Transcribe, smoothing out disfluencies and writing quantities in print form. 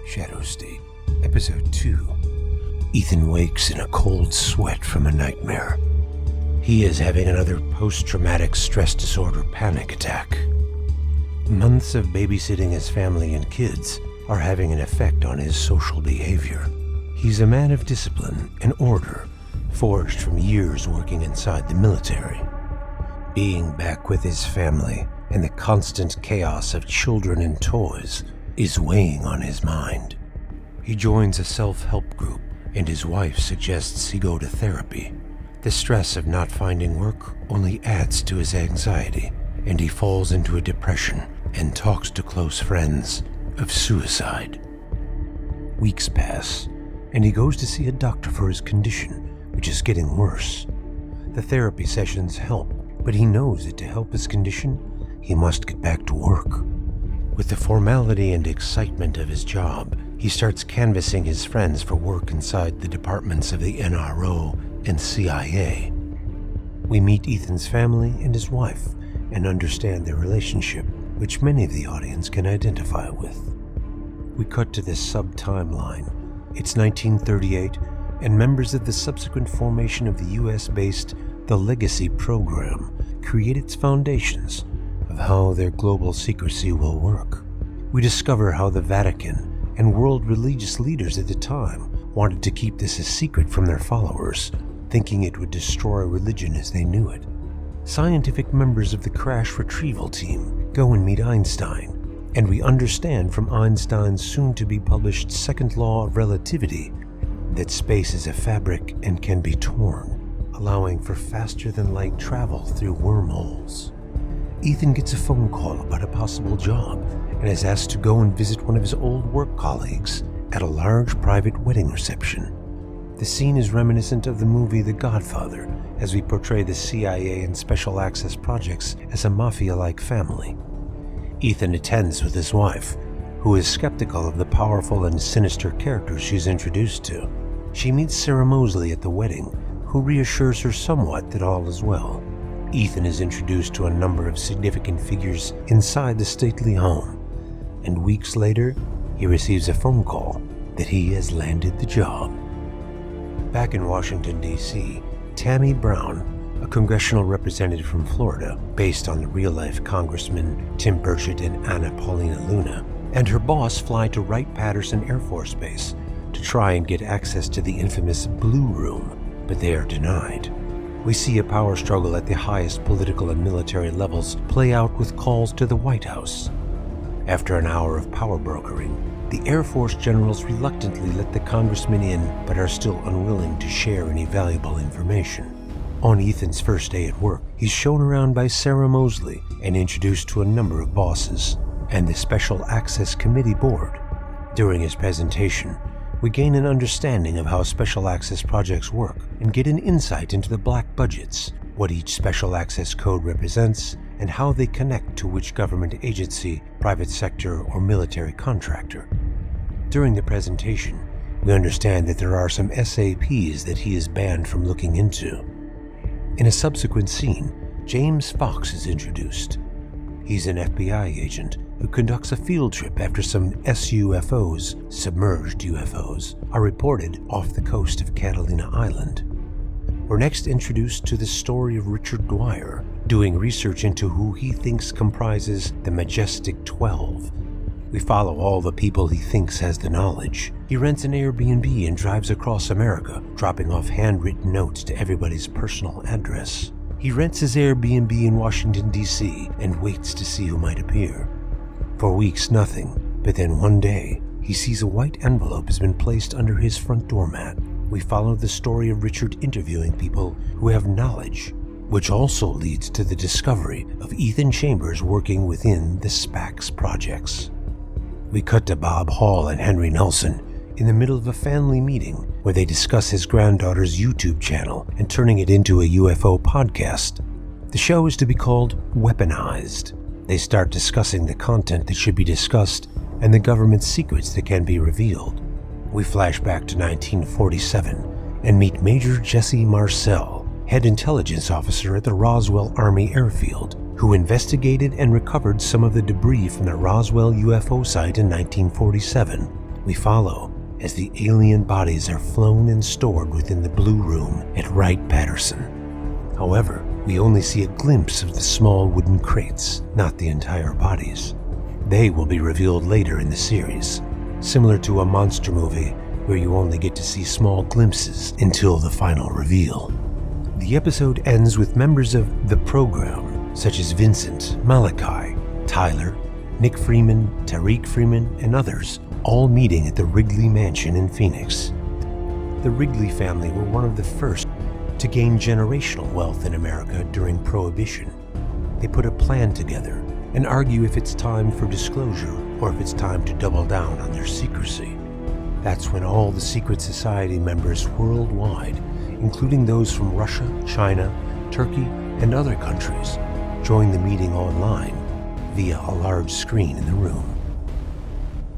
Shadow State, Episode 2. Ethan wakes in a cold sweat from a nightmare. He is having another post-traumatic stress disorder panic attack. Months of babysitting his family and kids are having an effect on his social behavior. He's a man of discipline and order, forged from years working inside the military. Being back with his family and the constant chaos of children and toys is weighing on his mind. He joins a self-help group, and his wife suggests he go to therapy. The stress of not finding work only adds to his anxiety, and he falls into a depression and talks to close friends of suicide. Weeks pass, and he goes to see a doctor for his condition, which is getting worse. The therapy sessions help, but he knows that to help his condition, he must get back to work. With the formality and excitement of his job, he starts canvassing his friends for work inside the departments of the NRO and CIA. We meet Ethan's family and his wife and understand their relationship, which many of the audience can identify with. We cut to this sub-timeline. It's 1938, and members of the subsequent formation of the US-based The Legacy Program create its foundations of how their global secrecy will work. We discover how the Vatican and world religious leaders at the time wanted to keep this a secret from their followers, thinking it would destroy religion as they knew it. Scientific members of the crash retrieval team go and meet Einstein, and we understand from Einstein's soon-to-be-published Second Law of Relativity that space is a fabric and can be torn, allowing for faster-than-light travel through wormholes. Ethan gets a phone call about a possible job and is asked to go and visit one of his old work colleagues at a large private wedding reception. The scene is reminiscent of the movie The Godfather, as we portray the CIA and Special Access projects as a mafia-like family. Ethan attends with his wife, who is skeptical of the powerful and sinister characters she's introduced to. She meets Sarah Mosley at the wedding, who reassures her somewhat that all is well. Ethan is introduced to a number of significant figures inside the stately home, and weeks later, he receives a phone call that he has landed the job. Back in Washington, D.C., Tammy Brown, a congressional representative from Florida, based on the real-life Congressmen Tim Burchett and Anna Paulina Luna, and her boss fly to Wright-Patterson Air Force Base to try and get access to the infamous Blue Room, but they are denied. We see a power struggle at the highest political and military levels play out with calls to the White House. After an hour of power brokering, the Air Force generals reluctantly let the congressmen in, but are still unwilling to share any valuable information. On Ethan's first day at work, he's shown around by Sarah Mosley and introduced to a number of bosses and the Special Access Committee board. During his presentation, we gain an understanding of how Special Access projects work and get an insight into the black budgets, what each Special Access code represents, and how they connect to which government agency, private sector, or military contractor. During the presentation, we understand that there are some SAPs that he is banned from looking into. In a subsequent scene, James Fox is introduced. He's an FBI agent who conducts a field trip after some SUFOs, submerged UFOs, are reported off the coast of Catalina Island. We're next introduced to the story of Richard Dwyer, doing research into who he thinks comprises the Majestic 12. We follow all the people he thinks has the knowledge. He rents an Airbnb and drives across America, dropping off handwritten notes to everybody's personal address. He rents his Airbnb in Washington, D.C., and waits to see who might appear. For weeks, nothing, but then one day, he sees a white envelope has been placed under his front doormat. We follow the story of Richard interviewing people who have knowledge, which also leads to the discovery of Ethan Chambers working within the SPAX projects. We cut to Bob Hall and Henry Nelson in the middle of a family meeting where they discuss his granddaughter's YouTube channel and turning it into a UFO podcast. The show is to be called Weaponized. They start discussing the content that should be discussed and the government secrets that can be revealed. We flash back to 1947 and meet Major Jesse Marcel, head intelligence officer at the Roswell Army Airfield, who investigated and recovered some of the debris from the Roswell UFO site in 1947, We follow as the alien bodies are flown and stored within the Blue Room at Wright-Patterson. However, we only see a glimpse of the small wooden crates, not the entire bodies. They will be revealed later in the series, similar to a monster movie where you only get to see small glimpses until the final reveal. The episode ends with members of the program, such as Vincent, Malachi, Tyler, Nick Freeman, Tariq Freeman, and others, all meeting at the Wrigley Mansion in Phoenix. The Wrigley family were one of the first to gain generational wealth in America during Prohibition. They put a plan together and argue if it's time for disclosure or if it's time to double down on their secrecy. That's when all the secret society members worldwide, including those from Russia, China, Turkey, and other countries, join the meeting online via a large screen in the room.